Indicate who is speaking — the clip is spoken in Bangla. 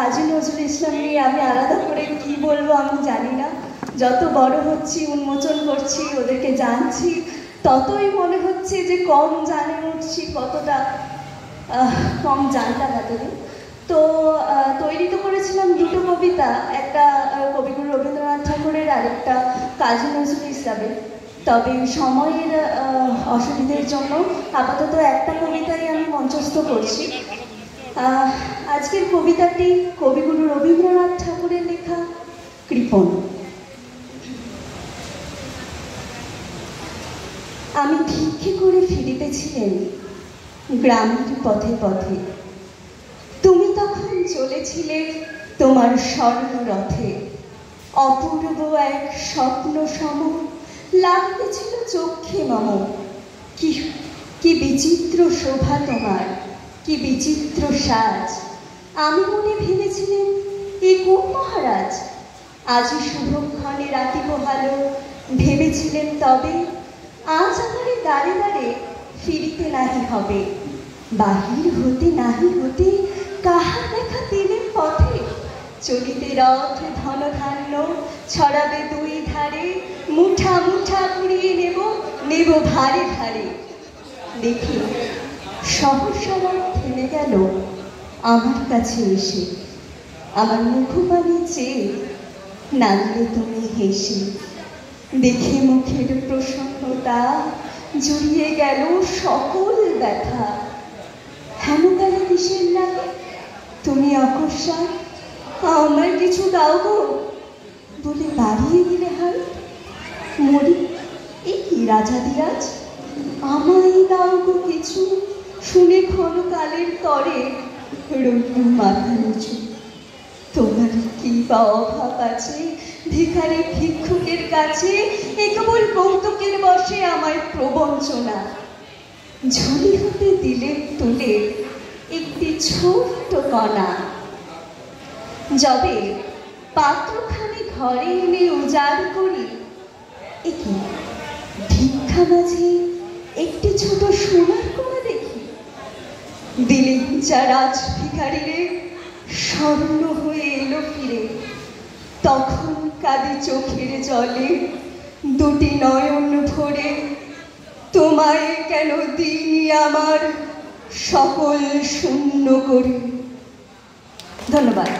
Speaker 1: কাজী নজরুল ইসলাম নিয়ে আমি আলাদা করে কি বলবো আমি জানি না। যত বড় হচ্ছি, উন্মোচন করছি, ওদেরকে জানছি, ততই মনে হচ্ছে যে কম জানে উঠছি, কতটা কম জানতাম এতদিন। তো তৈরি তো করেছিলাম দুটো কবিতা, একটা কবিগুরু রবীন্দ্রনাথ ঠাকুরের আর একটা কাজী নজরুল ইসলামের। তবে সময়ের অসুবিধার জন্য আপাতত একটা কবিতাই আমি মঞ্চস্থ করছি। আজকের কবিতাটি কবিগুরু রবীন্দ্রনাথ ঠাকুরের লেখা কৃপণ। আমি ভিক্ষে করে ফিরিতেছিলেন গ্রামের পথে পথে, তুমি তখন চলেছিলে তোমার স্বর্ণরথে। অপূর্ব এক স্বপ্ন সম লাগতেছিল চক্ষে মম। কি বিচিত্র শোভা তোমার, কি বিচিত্র সাজ। আমি মনে ভেবেছিলেন এ কোন মহারাজ। আজি শুভক্ষণে রাতি পোহালো, ভেবেছিলেন তবে আজ আমারে দাঁড়ে দাঁড়ে ফিরিতে নাহি হবে। বাহির হতে নাহি হতে কাহার দেখা পেলেন পথে। চলিতে রথ ধন ধান্য ছড়াবে দুই ধারে, মুঠা মুঠা কুড়িয়ে নেব নেব ভারে ভারে। দেখি সহসা থেমে গেল আমার কাছে এসে, আমার মুখপানে চেয়ে নাচলে তুমি হেসে। দেখে মুখের প্রসন্নতা জুড়িয়ে গেল সকল ব্যথা। হেনকালে কিসের লাগে তুমি অকস্মাৎ আমার কিছু দাও গো বলে বাড়িয়ে দিলে হাত। মরি এ কি রাজাদিরাজ, আমায় দাও গো কিছু শুনে ক্ষণকালের তরে রইল মাথা নিচু। তোমার কি বা অভাব আছে ভিখারি ভিক্ষুকের কাছে, এ কেবল কৌতুকের বসে আমায় প্রবঞ্চনা। ঝুলি হতে দিলে তুলে একটি ছোট্ট কণা, যবে পাত্রখানি ঘরে এনে উজাড় করি, এ কি ভিক্ষা মাঝে একটি ছোট সোনার কণা দেখি। দিলে যা রাজ ভিখারিরে স্বর্ণ হয়ে এলো ফিরে। তখন কাঁদে চোখের জলে দুটি নয়ন ভরে, তোমায় কেন দিইনি আমার সকল শূন্য করে। ধন্যবাদ।